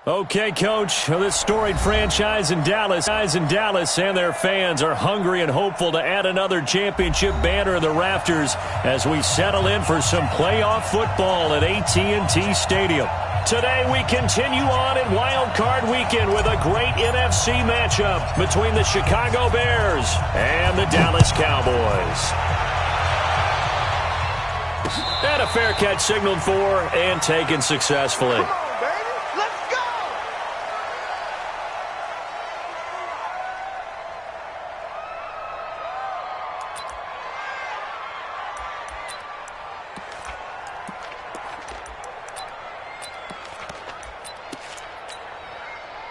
Okay, Coach, this storied franchise in Dallas and their fans are hungry and hopeful to add another championship banner in the rafters as we settle in for some playoff football at AT&T Stadium. Today we continue on in Wild Card Weekend with a great NFC matchup between the Chicago Bears and the Dallas Cowboys. And a fair catch signaled for and taken successfully.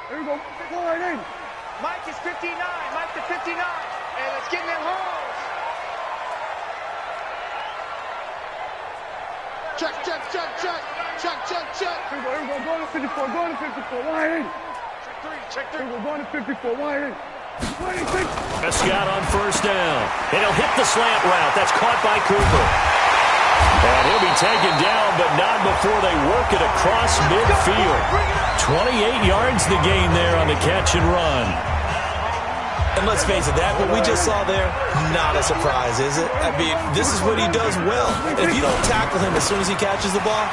Here we go. Go right in. Mike is 59. Mike to 59. And let's get in that holes. Check, check, check, check. Check, check, check. Here we go. Going to 54. Going to 54. Wide in. Check three. Check three. Here we go. Going to 54. Wide in. Prescott on first down. And he'll hit the slant route. That's caught by Cooper. And he'll be taken down, but not before they work it across midfield. 28 yards the gain there on the catch and run. And let's face it, that what we just saw there, not a surprise, is it? I mean, this is what he does well. If you don't tackle him as soon as he catches the ball,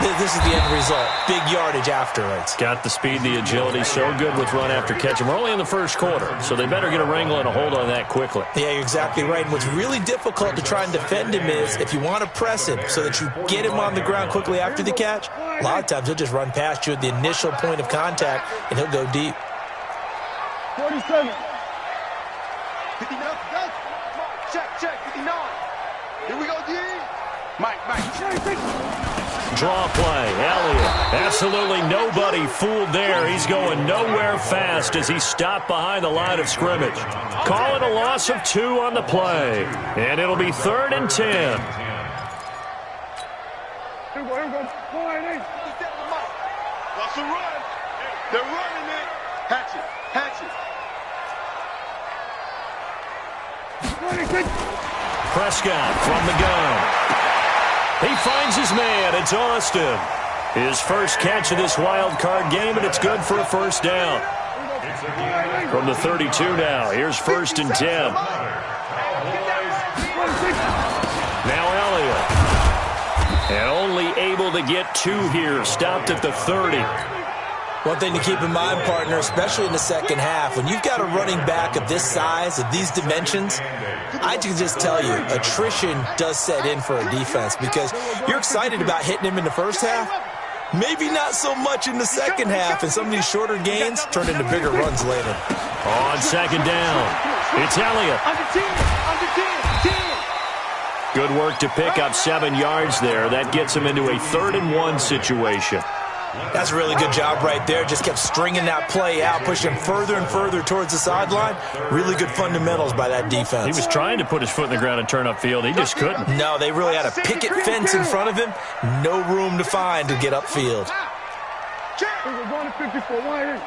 this is the end result. Big yardage afterwards. Got the speed, the agility, so good with run after catch. And we're only in the first quarter, so they better get a wrangle and a hold on that quickly. Yeah, you're exactly right. And what's really difficult to try and defend him is if you want to press him so that you get him on the ground quickly after the catch, a lot of times he'll just run past you at the initial point of contact, and he'll go deep. 47. 59. Check, check. 59. Here we go, D. Mike. Draw play. Elliott. Absolutely nobody fooled there. He's going nowhere fast as he stopped behind the line of scrimmage. Call it a loss of 2 on the play. And it'll be 3rd and 10. Here we go. Go right in. Watch the run. They're running it. Hatch it. Prescott from the gun. He finds his man. It's Austin. His first catch of this wild card game, and it's good for a first down. From the 32 now, here's 1st and 10. Now Elliott. And only able to get 2 here. Stopped at the 30. One thing to keep in mind, partner, especially in the second half, when you've got a running back of this size, of these dimensions, I can just tell you, attrition does set in for a defense because you're excited about hitting him in the first half. Maybe not so much in the second half, and some of these shorter gains turn into bigger runs later. On second down, it's Elliott. Under 10. Good work to pick up 7 yards there. That gets him into a 3rd and 1 situation. That's a really good job right there. Just kept stringing that play out, pushing him further and further towards the sideline. Really good fundamentals by that defense. He was trying to put his foot in the ground and turn upfield. He just couldn't. No, they really had a picket fence in front of him. No room to find to get upfield. We're going to 54. Wide in.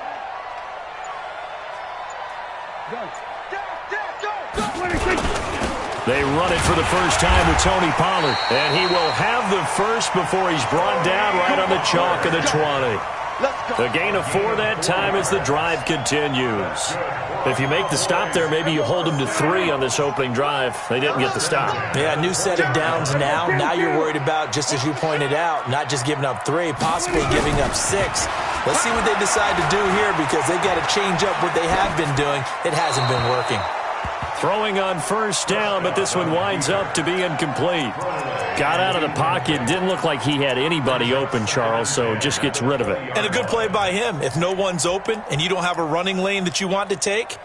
They run it for the first time with Tony Pollard. And he will have the first before he's brought down right on the chalk of the 20. The gain of 4 that time as the drive continues. If you make the stop there, maybe you hold them to 3 on this opening drive. They didn't get the stop. Yeah, new set of downs now. Now you're worried about, just as you pointed out, not just giving up 3, possibly giving up 6. Let's see what they decide to do here because they've got to change up what they have been doing. It hasn't been working. Throwing on first down, but this one winds up to be incomplete. Got out of the pocket. Didn't look like he had anybody open, Charles, so just gets rid of it. And a good play by him. If no one's open and you don't have a running lane that you want to take,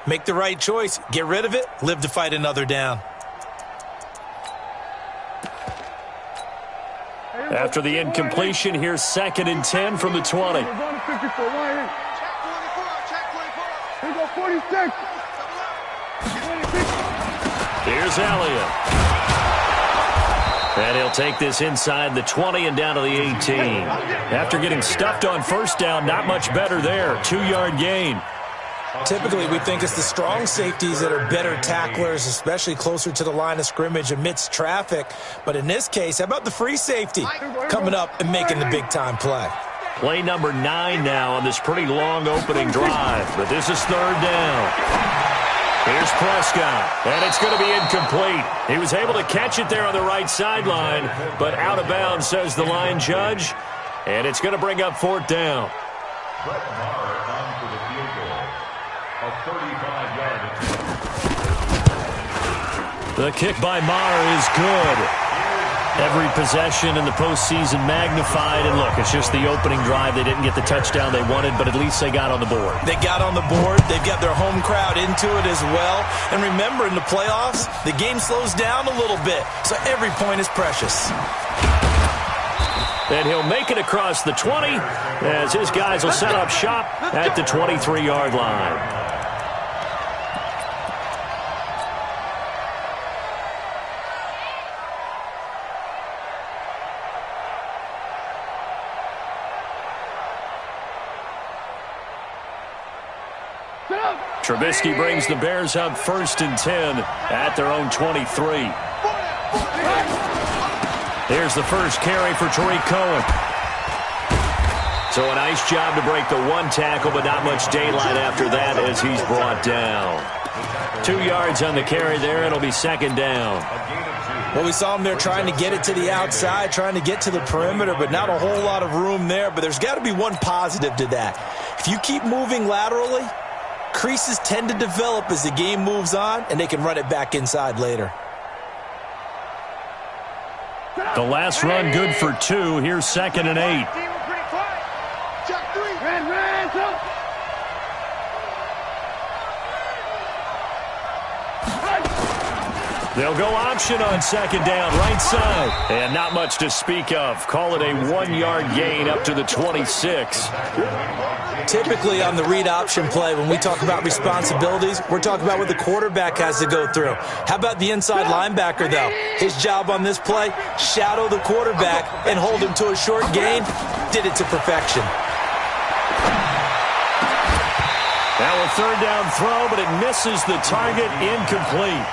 make the right choice. Get rid of it. Live to fight another down. After the incompletion, here's 2nd and 10 from the 20. We're going to 54. Wide in. Check 24. Here we go. 46. Here's Elliott. And he'll take this inside the 20 and down to the 18. After getting stuffed on first down, not much better there. 2-yard gain. Typically, we think it's the strong safeties that are better tacklers, especially closer to the line of scrimmage amidst traffic. But in this case, how about the free safety coming up and making the big-time play? Play number 9 now on this pretty long opening drive. But this is third down. Here's Prescott, and it's going to be incomplete. He was able to catch it there on the right sideline, but out of bounds, says the line judge. And it's going to bring up fourth down. Brett Maher on for the field goal of 35 yards. The kick by Maher is good. Every possession in the postseason magnified. And look, it's just the opening drive. They didn't get the touchdown they wanted, but at least they got on the board. They got on the board. They've got their home crowd into it as well. And remember, in the playoffs, the game slows down a little bit, so every point is precious. And he'll make it across the 20 as his guys will set up shop at the 23-yard line. Trubisky brings the Bears up 1st and 10 at their own 23. Here's the first carry for Tariq Cohen. So a nice job to break the one tackle, but not much daylight after that as he's brought down. 2 yards on the carry there. It'll be second down. Well, we saw him there trying to get it to the outside, trying to get to the perimeter, but not a whole lot of room there. But there's got to be one positive to that. If you keep moving laterally, creases tend to develop as the game moves on, and they can run it back inside later. The last run good for 2. Here's 2nd and 8. Check 3. Red, up. They'll go option on 2nd down, right side. And not much to speak of. Call it a 1-yard gain up to the 26. Typically on the read option play, when we talk about responsibilities, we're talking about what the quarterback has to go through. How about the inside linebacker, though? His job on this play, shadow the quarterback and hold him to a short gain. Did it to perfection. Now a third down throw, but it misses the target, incomplete.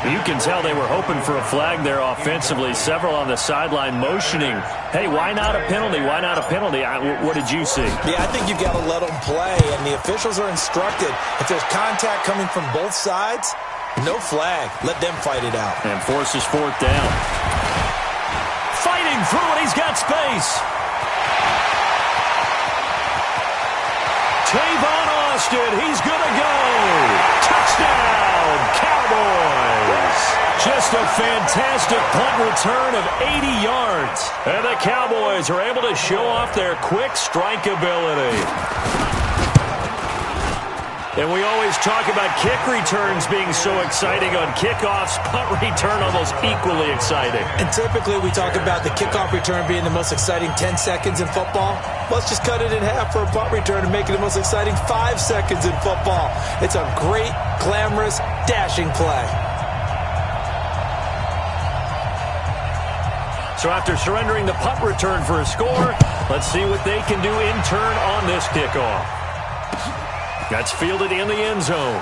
You can tell they were hoping for a flag there offensively. Several on the sideline motioning. Hey, why not a penalty? Why not a penalty? What did you see? Yeah, I think you've got to let them play, and the officials are instructed. If there's contact coming from both sides, no flag. Let them fight it out. And forces fourth down. Fighting through it. He's got space. Tavon Austin. He's going to go. Touchdown, Cowboys. Just a fantastic punt return of 80 yards. And the Cowboys are able to show off their quick strike ability. And we always talk about kick returns being so exciting on kickoffs. Punt return almost equally exciting. And typically we talk about the kickoff return being the most exciting 10 seconds in football. Let's just cut it in half for a punt return and make it the most exciting 5 seconds in football. It's a great, glamorous, dashing play. So after surrendering the punt return for a score, let's see what they can do in turn on this kickoff. That's fielded in the end zone.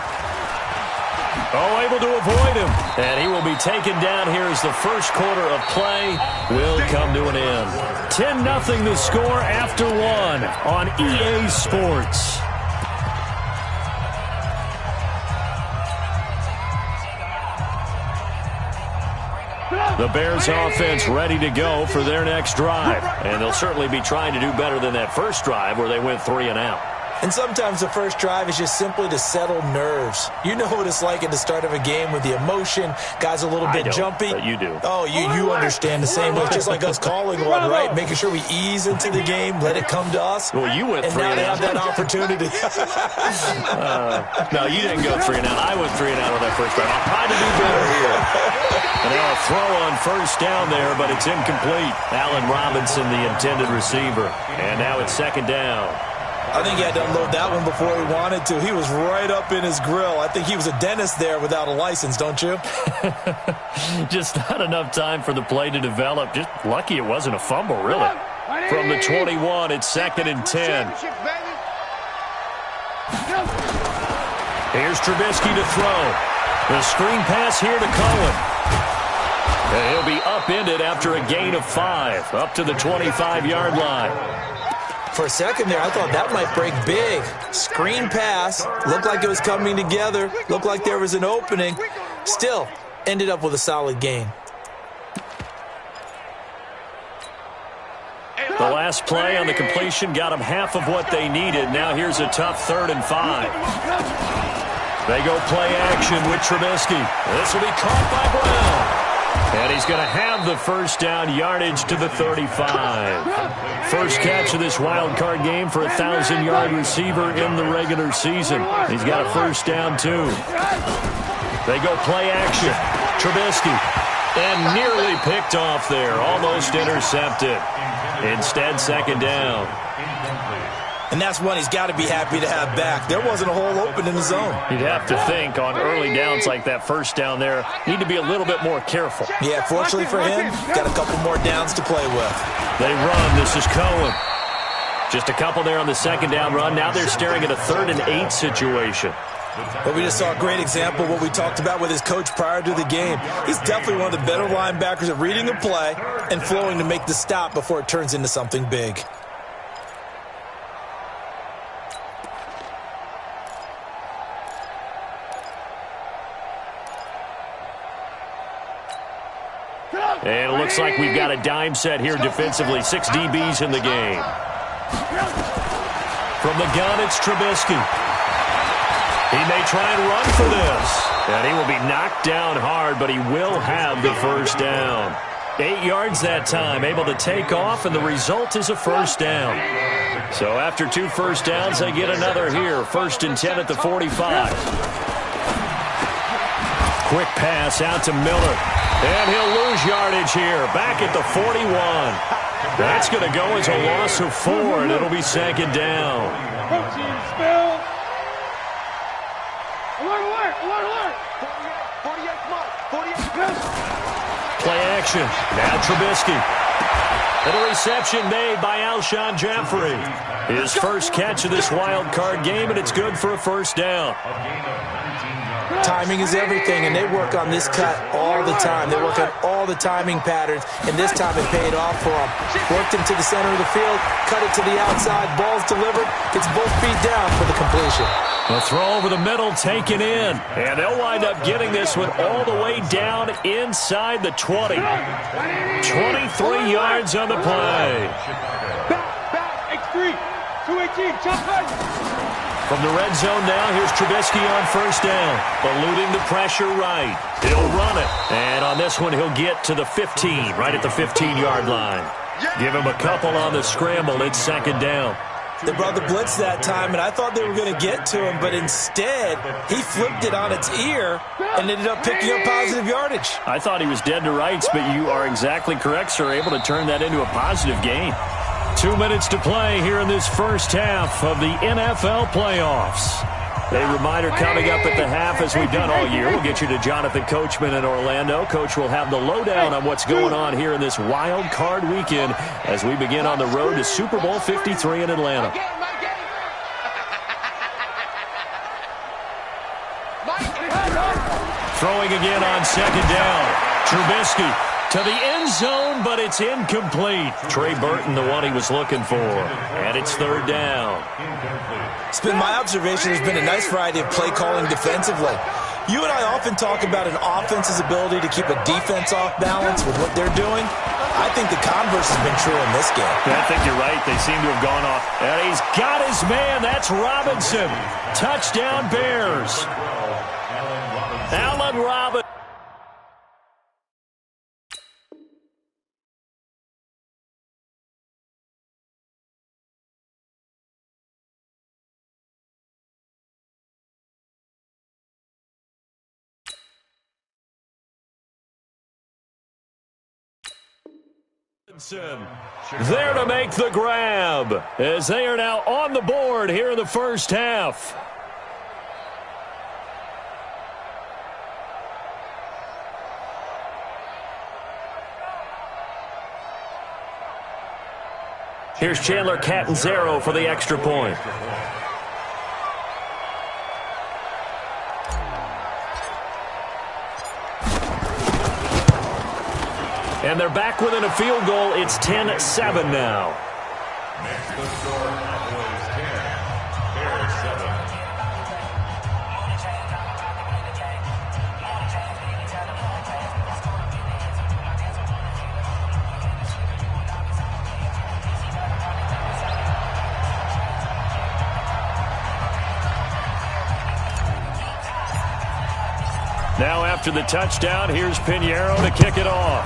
Oh, able to avoid him. And he will be taken down here as the first quarter of play will come to an end. 10-0 the score after 1 on EA Sports. The Bears offense ready to go for their next drive. And they'll certainly be trying to do better than that first drive where they went 3 and out. And sometimes the first drive is just simply to settle nerves. You know what it's like at the start of a game with the emotion. Guys a little bit jumpy. But you do. Oh, you understand the same way. It's just like us calling one, right? Making sure we ease into the game, let it come to us. Well, you went 3 and out. And now they have that opportunity. No, you didn't go 3 and out. I went 3 and out on that first drive. I'll try to do better here. And now a throw on first down there, but it's incomplete. Allen Robinson, the intended receiver. And now it's second down. I think he had to unload that one before he wanted to. He was right up in his grill. I think he was a dentist there without a license, don't you? Just not enough time for the play to develop. Just lucky it wasn't a fumble, really. From the 21, it's 2nd and 10. Here's Trubisky to throw. The screen pass here to Cohen. And he'll be upended after a gain of 5, up to the 25-yard line. For a second there, I thought that might break big. Screen pass. Looked like it was coming together. Looked like there was an opening. Still, ended up with a solid gain. The last play on the completion got them half of what they needed. Now here's a tough 3rd and 5. They go play action with Trubisky. This will be caught by Brown. And he's going to have the first down, yardage to the 35. First catch of this wild card game for a 1,000-yard receiver in the regular season. He's got a first down, too. They go play action. Trubisky. And nearly picked off there. Almost intercepted. Instead, second down. And that's one he's got to be happy to have back. There wasn't a hole open in the zone. You'd have to think on early downs like that first down there, need to be a little bit more careful. Yeah, fortunately for him, got a couple more downs to play with. They run. This is Cohen. Just a couple there on the second down run. Now they're staring at a 3rd and 8 situation. But we just saw a great example of what we talked about with his coach prior to the game. He's definitely one of the better linebackers at reading a play and flowing to make the stop before it turns into something big. And it looks like we've got a dime set here defensively. 6 DBs in the game. From the gun, it's Trubisky. He may try and run for this. And he will be knocked down hard, but he will have the first down. 8 yards that time, able to take off, and the result is a first down. So after 2 first downs, they get another here. 1st and 10 at the 45. Quick pass out to Miller. And he'll lose yardage here. Back at the 41. That's going to go as a loss of 4, and it'll be second down. Play action. Now Trubisky. And a reception made by Alshon Jeffrey. His first catch of this wild card game, and it's good for a first down. Timing is everything, and they work on this cut all the time. They work on all the timing patterns, and this time it paid off for them. Worked him to the center of the field, cut it to the outside, ball's delivered, gets both feet down for the completion. The throw over the middle taken in, and they'll wind up getting this one all the way down inside the 20. 23 yards on the play. Back, X3, 218, jump back. From the red zone now, here's Trubisky on first down. Eluding the pressure right. He'll run it. And on this one, he'll get to the 15, right at the 15-yard line. Give him a couple on the scramble. It's second down. They brought the blitz that time, and I thought they were going to get to him, but instead, he flipped it on its ear and ended up picking up positive yardage. I thought he was dead to rights, but you are exactly correct, sir. Able to turn that into a positive gain. 2 minutes to play here in this first half of the NFL playoffs. A reminder coming up at the half, as we've done all year. We'll get you to Jonathan Coachman in Orlando. Coach will have the lowdown on what's going on here in this wild card weekend as we begin on the road to Super Bowl 53 in Atlanta. Throwing again on second down. Trubisky to the end zone, but it's incomplete. Trey Burton, the one he was looking for. And it's third down. It's been my observation there's been a nice variety of play calling defensively. You and I often talk about an offense's ability to keep a defense off balance with what they're doing. I think the converse has been true in this game. I think you're right. They seem to have gone off. And he's got his man. That's Robinson. Touchdown, Bears. Allen Robinson. There to make the grab as they are now on the board here in the first half. Here's Chandler Catanzaro for the extra point. And they're back within a field goal. It's 10-7 now. Makes the score Cowboys 10, Bears 7. Now after the touchdown, here's Pinheiro to kick it off.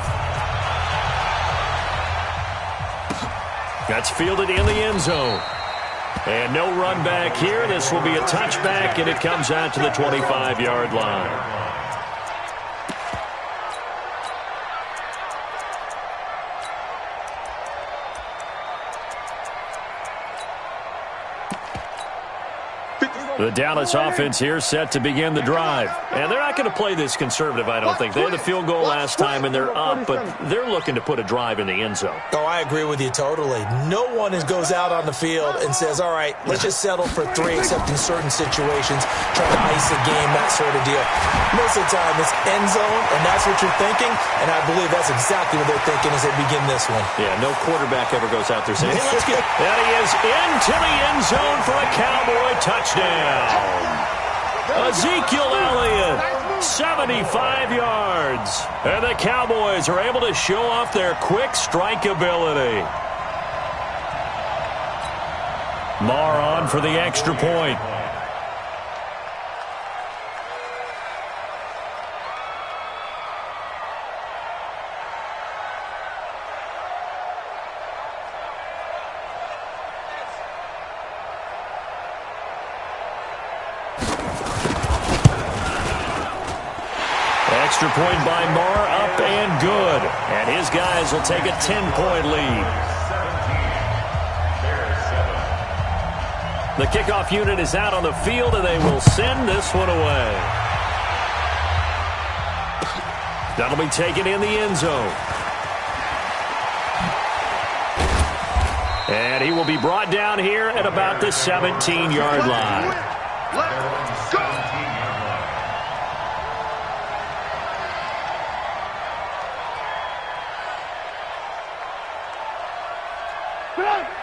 That's fielded in the end zone. And no run back here. This will be a touchback, and it comes out to the 25-yard line. The Dallas offense here set to begin the drive. And they're not going to play this conservative, I don't think. They had the field goal last time, and they're up, but they're looking to put a drive in the end zone. Oh, I agree with you totally. No one goes out on the field and says, all right, let's just settle for 3, except in certain situations, trying to ice a game, that sort of deal. Most of the time, it's end zone, and that's what you're thinking, and I believe that's exactly what they're thinking as they begin this one. Yeah, no quarterback ever goes out there saying, hey, let's get... And he is into the end zone for a Cowboy touchdown. Ezekiel Elliott, 75 yards. And the Cowboys are able to show off their quick strike ability. Marr on for the extra point. Extra point by Marr, up and good. And his guys will take a 10-point lead. The kickoff unit is out on the field, and they will send this one away. That'll be taken in the end zone. And he will be brought down here at about the 17-yard line. Let's go!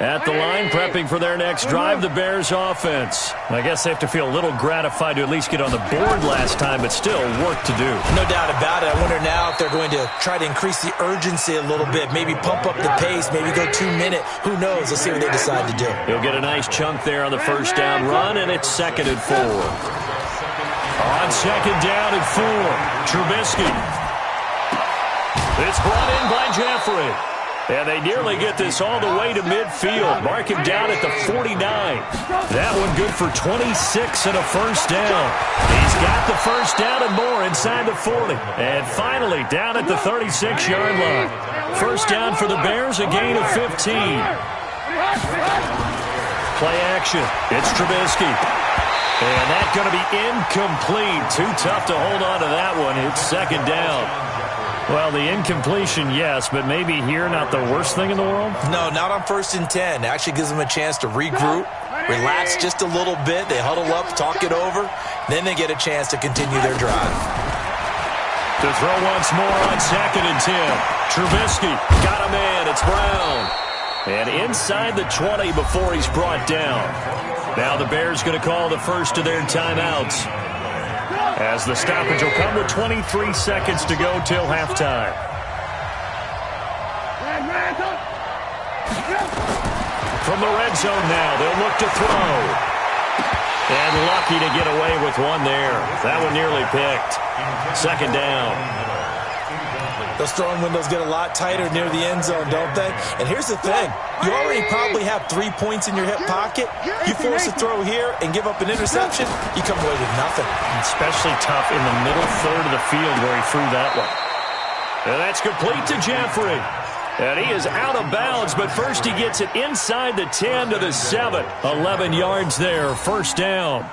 At the line, prepping for their next drive, the Bears offense. I guess they have to feel a little gratified to at least get on the board last time, but still work to do. No doubt about it. I wonder now if they're going to try to increase the urgency a little bit, maybe pump up the pace, maybe go 2-minute. Who knows? Let's see what they decide to do. He'll get a nice chunk there on the first down run, and it's 2nd and 4. On 2nd down and 4, Trubisky. It's brought in by Jeffrey. And they nearly get this all the way to midfield. Mark him down at the 49. That one good for 26 and a first down. He's got the first down and more inside the 40. And finally down at the 36-yard line. First down for the Bears, a gain of 15. Play action. It's Trubisky. And that's going to be incomplete. Too tough to hold on to that one. It's 2nd down. Well, the incompletion, yes, but maybe here not the worst thing in the world? No, not on 1st and 10. It actually gives them a chance to regroup, relax just a little bit. They huddle up, talk it over. Then they get a chance to continue their drive. To throw once more on 2nd and 10. Trubisky got a man. It's Brown. And inside the 20 before he's brought down. Now the Bears going to call the first of their timeouts, as the stoppage will come with 23 seconds to go till halftime. From the red zone now, they'll look to throw. And lucky to get away with one there. That one nearly picked. 2nd down. Those throwing windows get a lot tighter near the end zone, don't they? And here's the thing. You already probably have 3 points in your hip pocket. You force a throw here and give up an interception, you come away with nothing. Especially tough in the middle third of the field where he threw that one. And that's complete to Jeffrey. And he is out of bounds, but first he gets it inside the 10 to the 7. 11 yards there, first down.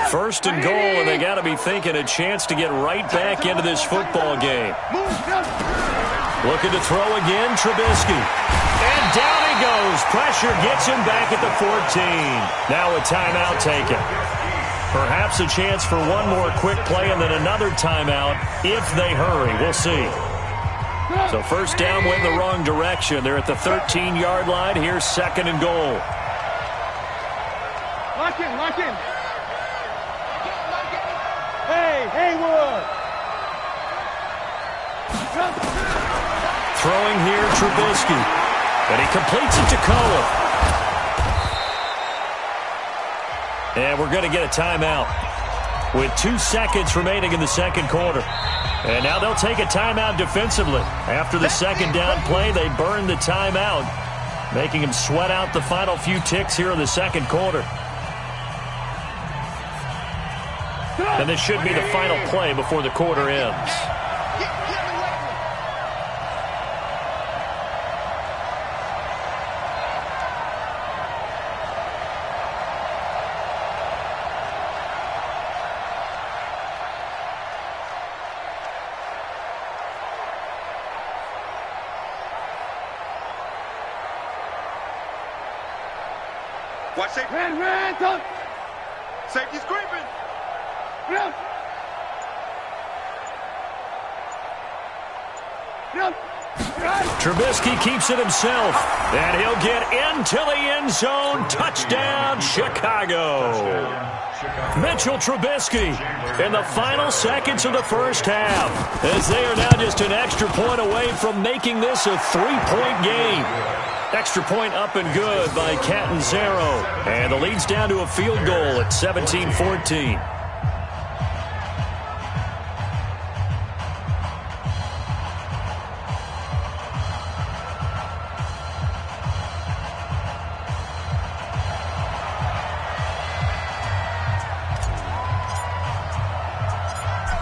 First and goal, and they got to be thinking a chance to get right back into this football game. Looking to throw again, Trubisky. And down he goes. Pressure gets him back at the 14. Now a timeout taken. Perhaps a chance for one more quick play and then another timeout if they hurry. We'll see. So first down went the wrong direction. They're at the 13-yard line. Here's second and goal. Lock in, lock in. Hey, Haywood. Throwing here, Trubisky. And he completes it to Cohen. And we're going to get a timeout with 2 seconds remaining in the second quarter. And now they'll take a timeout defensively. After the second down play, they burn the timeout, making them sweat out the final few ticks here in the second quarter. And this should be the final play before the quarter ends. Watch it. Ran, touch. Safety's creeping. Run. Trubisky keeps it himself, and he'll get into the end zone. Touchdown, Chicago. Mitchell Trubisky in the final seconds of the first half, as they are now just an extra point away from making this a 3-point game. Extra point up and good by Catanzaro, and the lead's down to a field goal at 17-14.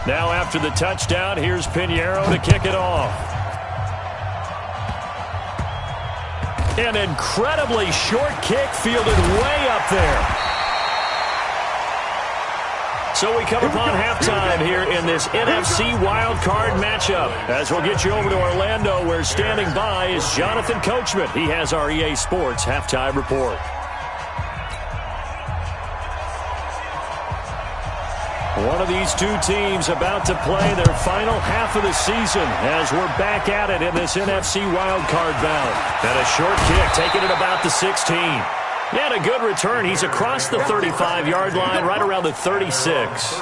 Now after the touchdown, here's Pinheiro to kick it off. An incredibly short kick fielded way up there. So we come upon halftime here in this NFC Wild Card matchup. As we'll get you over to Orlando, where standing by is Jonathan Coachman. He has our EA Sports halftime report. One of these two teams about to play their final half of the season as we're back at it in this NFC wildcard bout. And a short kick taking it about the 16. He had a good return. He's across the 35-yard line, right around the 36.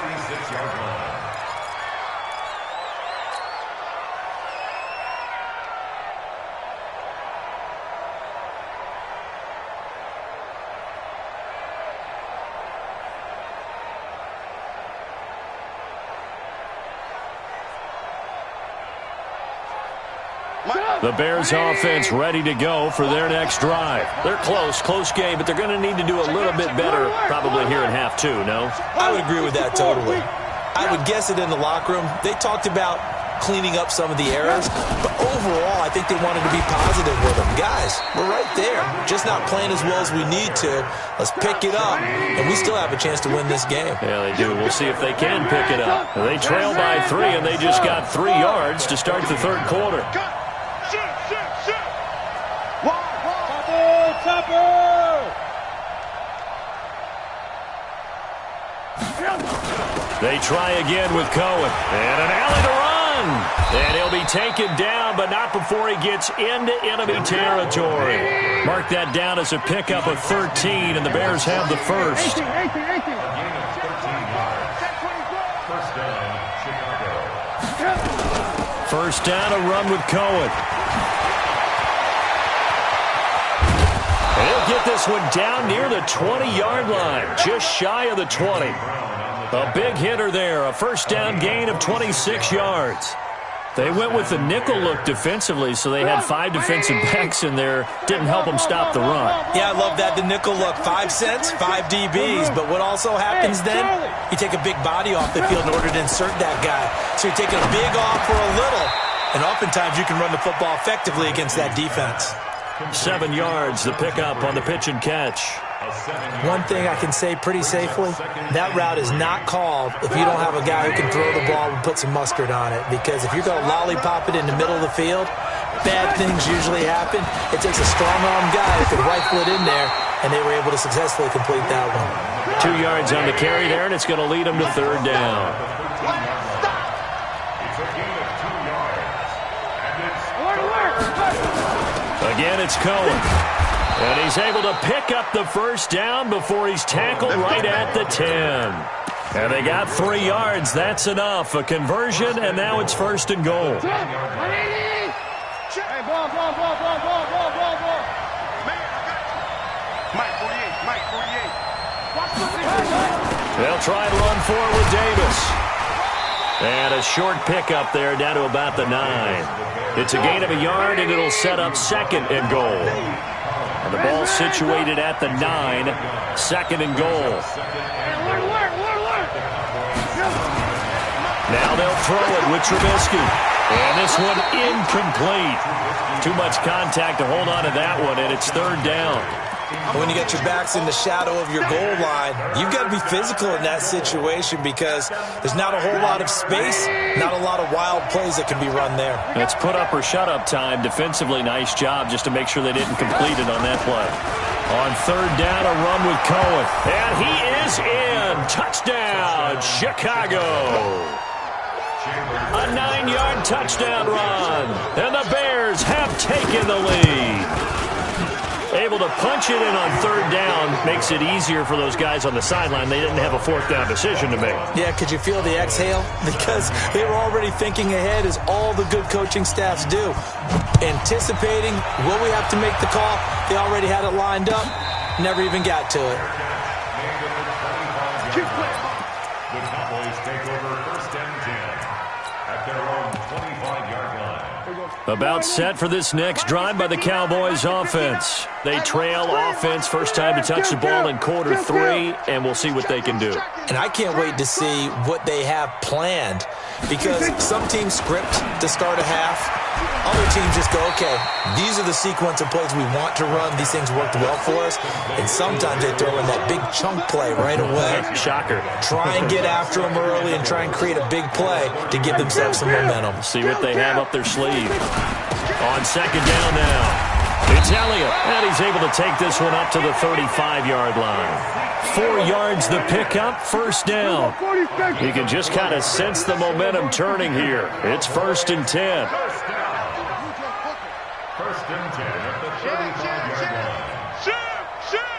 The Bears offense ready to go for their next drive. They're close game, but they're going to need to do a little bit better probably here in half two, no? I would agree with that totally. I would guess it in the locker room. They talked about cleaning up some of the errors, but overall I think they wanted to be positive with them. Guys, we're right there. Just not playing as well as we need to. Let's pick it up, and we still have a chance to win this game. Yeah, they do. We'll see if they can pick it up. They trail by 3, and they just got 3 yards to start the third quarter. They try again with Cohen. And an alley to run. And he'll be taken down, but not before he gets into enemy territory. Mark that down as a pickup of 13, and the Bears have the first. 18. First down, a run with Cohen. And he'll get this one down near the 20-yard line, just shy of the 20. A big hitter there, a first down gain of 26 yards. They went with the nickel look defensively, so they had 5 defensive backs in there. Didn't help them stop the run. Yeah, I love that, the nickel look. 5 cents, 5 DBs. But what also happens then, you take a big body off the field in order to insert that guy. So you're taking a big off for a little, and oftentimes you can run the football effectively against that defense. 7 yards, the pickup on the pitch and catch. One thing I can say pretty safely, that route is not called if you don't have a guy who can throw the ball and put some mustard on it. Because if you're going to lollipop it in the middle of the field, bad things usually happen. It takes a strong-arm guy who can rifle it in there, and they were able to successfully complete that one. 2 yards on the carry there, and it's going to lead them to third down. Again, it's Cohen. And he's able to pick up the first down before he's tackled right at the 10. And they got 3 yards. That's enough. A conversion, and now it's first and goal. Hey, ball. Mike 48. They'll try and run forward with Davis. And a short pickup there down to about the 9. It's a gain of a yard, and it'll set up second and goal. And the ball situated at the 9, second and goal. Now they'll throw it with Trubisky. And this one incomplete. Too much contact to hold on to that one, and it's third down. When you got your backs in the shadow of your goal line, you've got to be physical in that situation because there's not a whole lot of space, not a lot of wild plays that can be run there. It's put up or shut up time. Defensively, nice job just to make sure they didn't complete it on that play. On third down, a run with Cohen. And he is in. Touchdown, Chicago. A 9-yard touchdown run. And the Bears have taken the lead. Able to punch it in on third down makes it easier for those guys on the sideline. They didn't have a fourth down decision to make. Yeah, could you feel the exhale? Because they were already thinking ahead, as all the good coaching staffs do. Anticipating, will we have to make the call? They already had it lined up. Never even got to it. The Cowboys take over first and 10 at their own 25-yard line. About set for this next drive by the Cowboys offense. They trail offense, first time to touch the ball in quarter 3, and we'll see what they can do. And I can't wait to see what they have planned, because some teams script to start a half. Other teams just go, okay, these are the sequence of plays we want to run. These things worked well for us. And sometimes they throw in that big chunk play right away. Shocker. Try and get after them early and try and create a big play to give themselves some momentum. See what they have up their sleeve. On second down now. It's Elliott, and he's able to take this one up to the 35-yard line. 4 yards the pickup, first down. You can just kind of sense the momentum turning here. It's first and 10. First and 10 at the 35-yard line.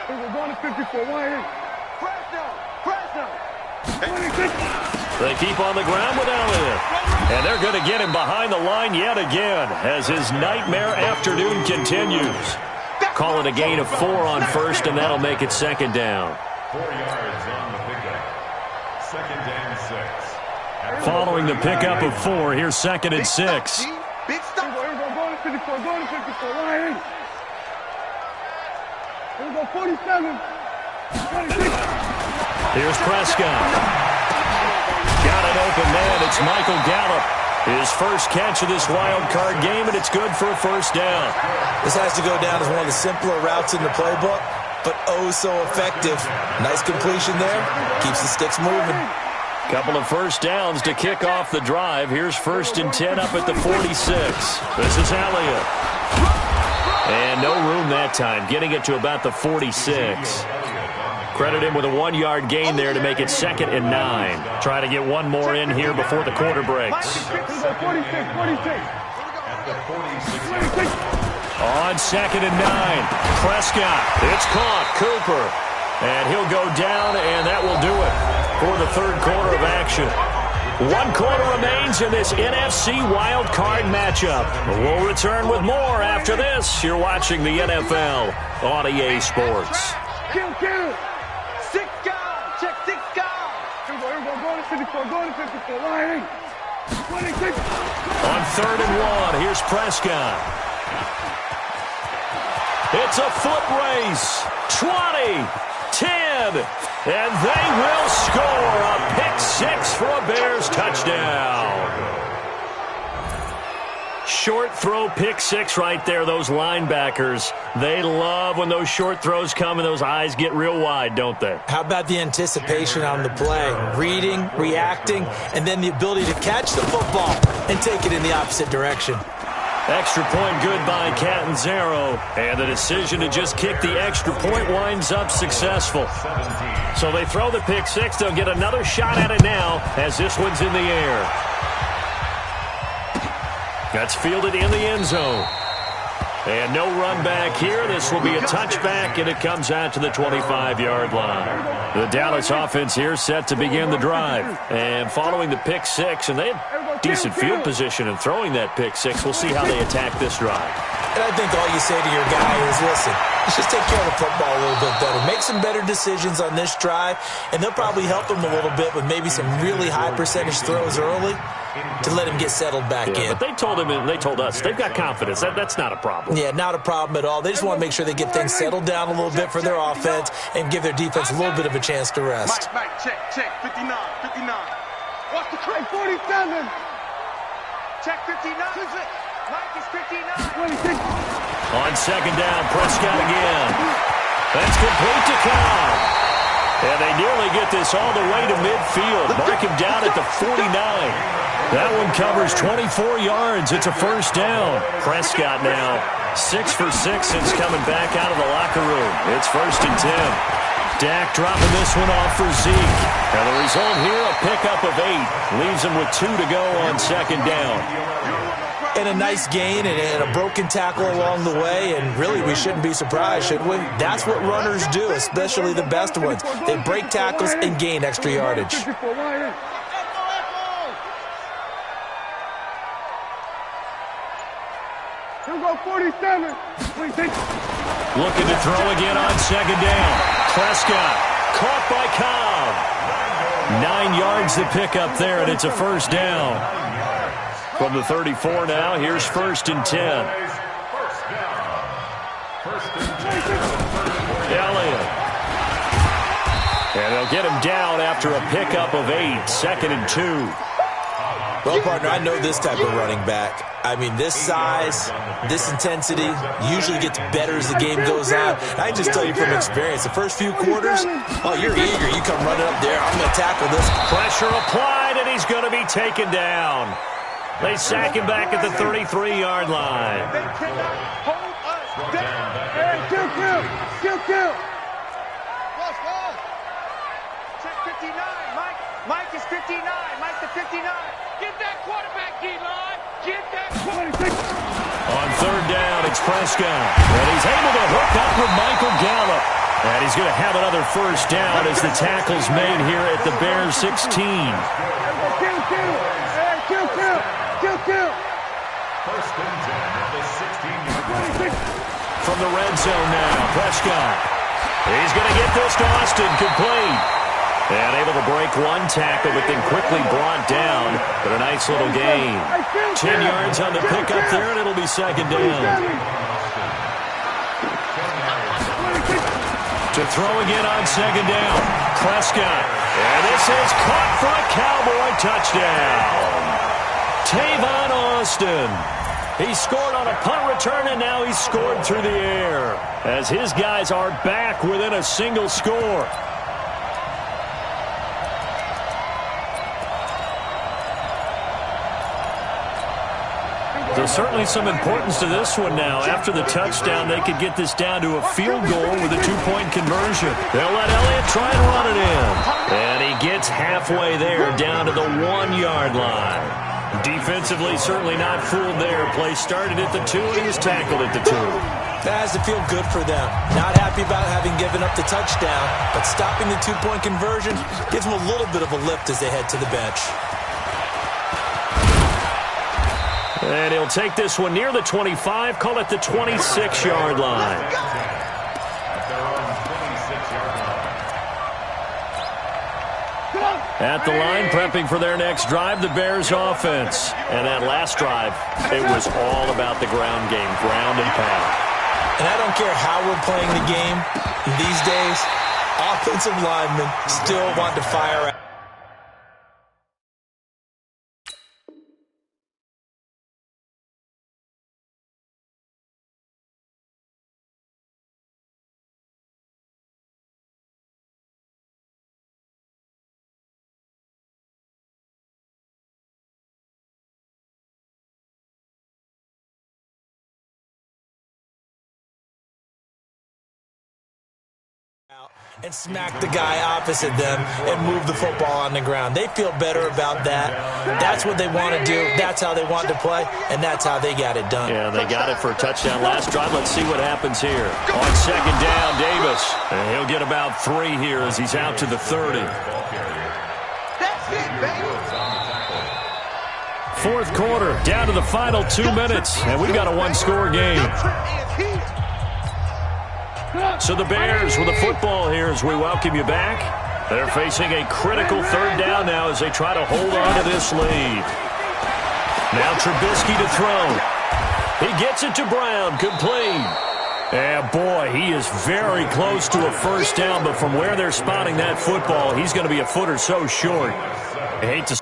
We're going to 54. Press down. 26. They keep on the ground with Elliott. And they're going to get him behind the line yet again as his nightmare afternoon continues. Call it a gain of 4 on first, and that'll make it second down. 4 yards on the pickup. Second and 6. Following the pickup of 4, here's second and 6. Big stop. Here we go. Go to 54. Go to 54. Here we go. 47. 26. Here's Prescott. Got an open man. It's Michael Gallup. His first catch of this wild card game, and it's good for a first down. This has to go down as one of the simpler routes in the playbook, but oh so effective. Nice completion there. Keeps the sticks moving. Couple of first downs to kick off the drive. Here's first and 10 up at the 46. This is Elliott. And no room that time, getting it to about the 46. Credit him with a 1-yard gain there to make it second and 9. Try to get one more in here before the quarter breaks. 46. On second and 9, Prescott. It's caught. Cooper. And he'll go down, and that will do it for the third quarter of action. 1 quarter remains in this NFC wild card matchup. We'll return with more after this. You're watching the NFL on EA Sports. Kill. 6 guys. Check 6 guys. Here we go. Go to 54. Go to 54. 26. On third and 1, here's Prescott. It's a foot race. 20, 10, and they will score a pick 6 for a Bears touchdown. Short throw pick 6 right there. Those linebackers, they love when those short throws come and those eyes get real wide, don't they? How about the anticipation on the play? Reading, reacting, and then the ability to catch the football and take it in the opposite direction. Extra point good by Catanzaro, and the decision to just kick the extra point winds up successful. So they throw the pick 6. They'll get another shot at it now as this one's in the air. That's fielded in the end zone. And no run back here. This will be a touchback, and it comes out to the 25-yard line. The Dallas offense here set to begin the drive. And following the pick six, and they had decent field position in throwing that pick six. We'll see how they attack this drive. And I think all you say to your guy is, listen, let's just take care of the football a little bit better. Make some better decisions on this drive, and they'll probably help him a little bit with maybe some really high percentage throws early to let him get settled back in. But they told him, and they told us, they've got confidence. That's not a problem. Yeah, not a problem at all. They just want to make sure they get things settled down a little bit for their offense and give their defense a little bit of a chance to rest. Mike, check, 59. Watch the track, 47. Check 59. Mike is 59. On second down, Prescott again. That's complete to Cobb. And they nearly get this all the way to midfield. Mark him down at the 49. That one covers 24 yards. It's a first down. Prescott now 6 for 6 since coming back out of the locker room. It's 1st and 10. Dak dropping this one off for Zeke. And the result here, a pickup of 8. Leaves him with 2 to go on second down. And a nice gain and a broken tackle along the way, and really we shouldn't be surprised, should we? That's what runners do, especially the best ones. They break tackles and gain extra yardage. Here we go, 47. Looking to throw again on second down. Prescott caught by Cobb. 9 yards to pick up there, and it's a first down. From the 34 now, here's 1st and 10. Elliott. And they'll get him down after a pickup of 8, 2nd and 2. Well, partner, I know this type of running back. I mean, this size, this intensity usually gets better as the game goes on. I can just tell you from experience, the first few quarters, oh, you're eager. You come running up there. I'm going to tackle this. Pressure applied, and he's going to be taken down. They sack him back at the 33-yard line. They cannot hold us down. Hey, kill. Lost. Check 59. Mike is 59. Mike to 59. Get that quarterback, D-line. Get that quarterback. On third down, it's Prescott. And he's able to hook up with Michael Gallup. And he's going to have another first down as the tackle's made here at the Bears 16. Kill. 1st and 10 at the 16-yard line. From the red zone now, Prescott. He's going to get this to Austin, complete. And able to break one tackle, but then quickly brought down. But a nice little gain. 10 yards on the pickup there, and it'll be second down. To throw again on second down, Prescott. And this is caught for a Cowboy touchdown. Tavon Austin. He scored on a punt return, and now he's scored through the air as his guys are back within a single score. There's certainly some importance to this one now. After the touchdown, they could get this down to a field goal with a 2-point conversion. They'll let Elliott try and run it in. And he gets halfway there, down to the 1-yard line. Defensively, certainly not fooled there. Play started at the 2, and he was tackled at the 2. That has to feel good for them. Not happy about having given up the touchdown, but stopping the 2-point conversion gives them a little bit of a lift as they head to the bench. And he'll take this one near the 25, call it the 26-yard line. At the line, prepping for their next drive, the Bears offense. And that last drive, it was all about the ground game, ground and pound. And I don't care how we're playing the game these days, offensive linemen still want to fire out. and smack the guy opposite them and move the football on the ground. They feel better about that. That's what they want to do. That's how they want to play, and that's how they got it done. Yeah, they got it for a touchdown last drive. Let's see what happens here. On second down, Davis. And he'll get about 3 here as he's out to the 30. That's it, baby. Fourth quarter, down to the final 2 minutes, and we've got a one-score game. So the Bears with the football here as we welcome you back. They're facing a critical third down now as they try to hold on to this lead. Now Trubisky to throw. He gets it to Brown, complete. And boy, he is very close to a first down, but from where they're spotting that football, he's going to be a foot or so short. I hate to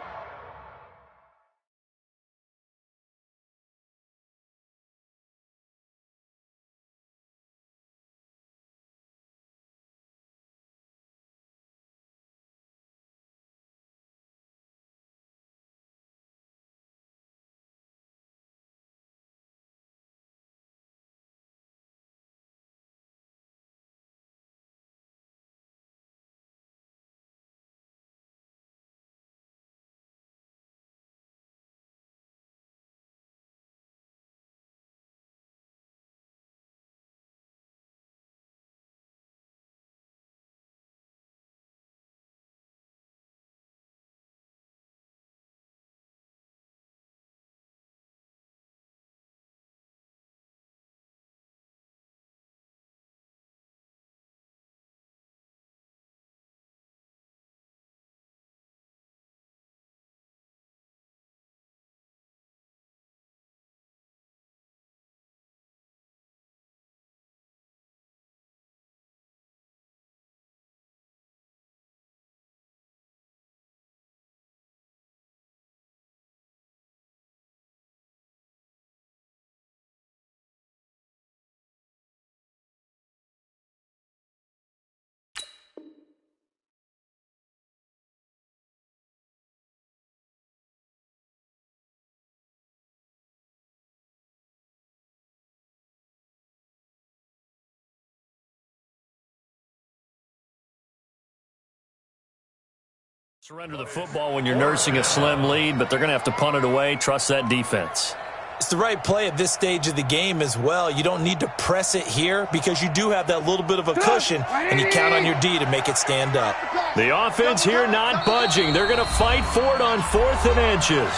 surrender the football when you're nursing a slim lead, but they're going to have to punt it away. Trust that defense. It's the right play at this stage of the game as well. You don't need to press it here because you do have that little bit of a cushion, and you count on your D to make it stand up. The offense here not budging. They're going to fight for it on 4th and inches.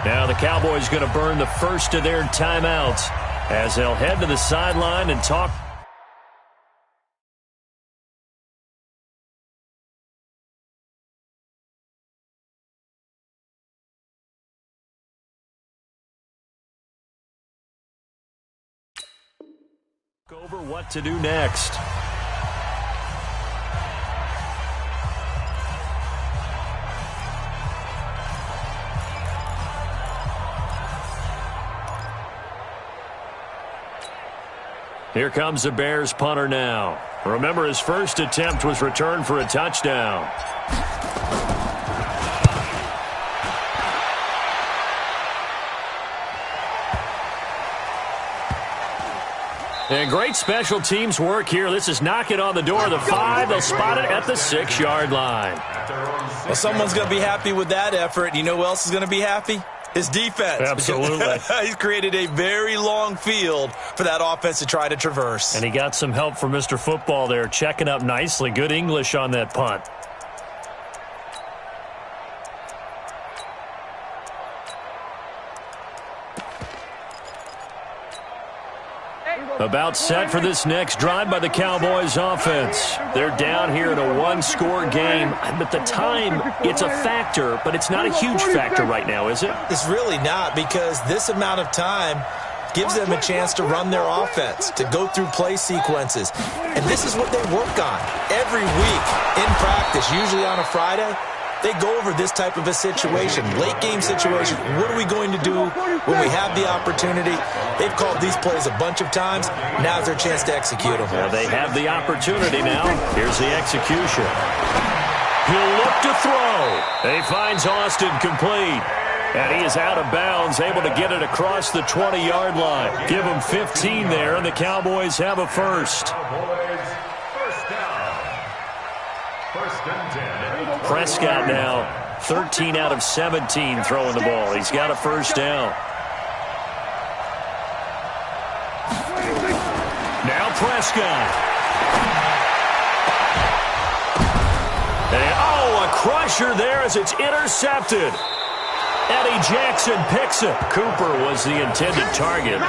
Now the Cowboys going to burn the first of their timeouts as they'll head to the sideline and talk. Over what to do next. Here comes the Bears punter now. Remember, his first attempt was returned for a touchdown. And great special teams work here. This is knocking on the door of the 5. They'll spot it at the 6-yard line. Well, someone's going to be happy with that effort. You know who else is going to be happy? His defense. Absolutely. He's created a very long field for that offense to try to traverse. And he got some help from Mr. Football there, checking up nicely. Good English on that punt. About set for this next drive by the Cowboys offense. They're down here in a one-score game. But the time, it's a factor, but it's not a huge factor right now, is it? It's really not, because this amount of time gives them a chance to run their offense, to go through play sequences. And this is what they work on every week in practice, usually on a Friday. They go over this type of a situation, late game situation. What are we going to do when we have the opportunity? They've called these plays a bunch of times. Now's their chance to execute them. Well, they have the opportunity now. Here's the execution. He'll look to throw. He finds Austin complete. And he is out of bounds, able to get it across the 20-yard line. Give him 15 there, and the Cowboys have a first. Prescott now 13 out of 17 throwing the ball. He's got a first down. Now Prescott. And, a crusher there as it's intercepted. Eddie Jackson picks it. Cooper was the intended target.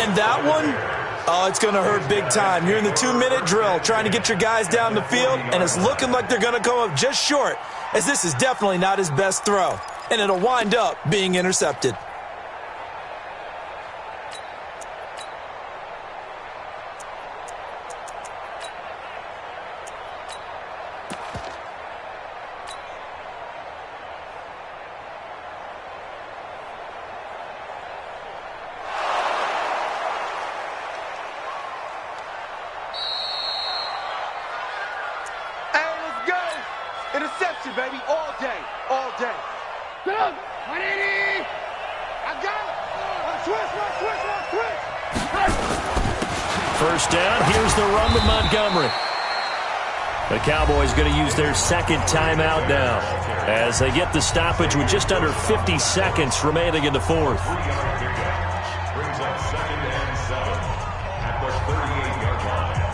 And that one, it's going to hurt big time. You're in the 2-minute drill trying to get your guys down the field, and it's looking like they're going to come up just short, as this is definitely not his best throw, and it'll wind up being intercepted. Interception, baby, all day, all day. Good. 180. I got it. Switch. First down. Here's the run to Montgomery. The Cowboys going to use their second timeout now as they get the stoppage with just under 50 seconds remaining in the fourth. Brings up 2nd and 7 at the 38-yard line.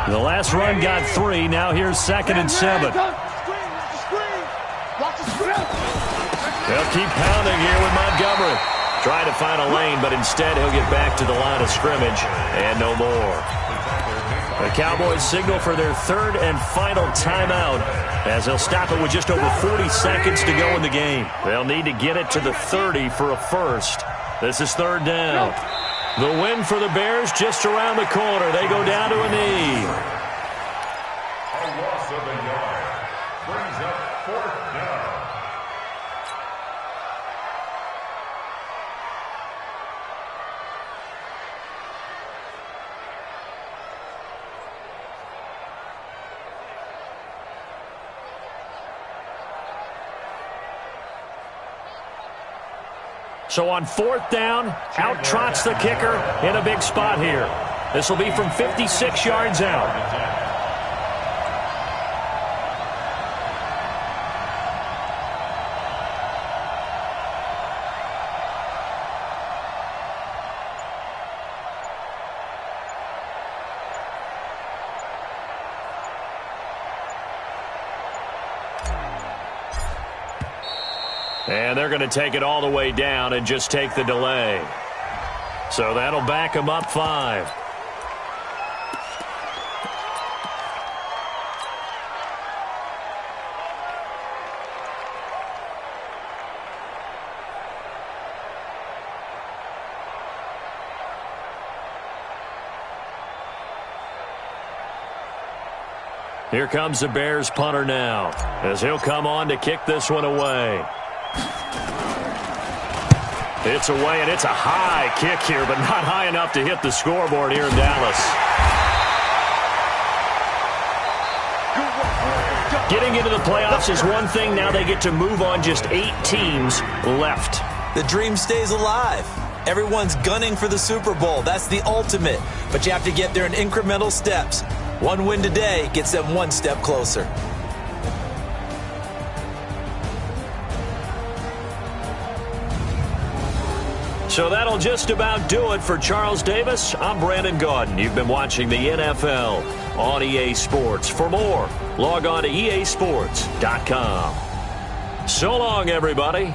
The last run got 3. Now here's 2nd and 7. They'll keep pounding here with Montgomery. Trying to find a lane, but instead he'll get back to the line of scrimmage and no more. The Cowboys signal for their third and final timeout as they'll stop it with just over 40 seconds to go in the game. They'll need to get it to the 30 for a first. This is third down. The win for the Bears just around the corner. They go down to a knee. A loss of a yard brings up 4th down. So on 4th down, out trots the kicker in a big spot here. This will be from 56 yards out. And they're going to take it all the way down and just take the delay. So that'll back them up 5. Here comes the Bears punter now as he'll come on to kick this one away. It's away, and it's a high kick here, but not high enough to hit the scoreboard here in Dallas. Getting into the playoffs is one thing. Now they get to move on. Just 8 teams left. The dream stays alive. Everyone's gunning for the Super Bowl. That's the ultimate. But you have to get there in incremental steps. One win today gets them one step closer. So that'll just about do it for Charles Davis. I'm Brandon Gaudin. You've been watching the NFL on EA Sports. For more, log on to easports.com. So long, everybody.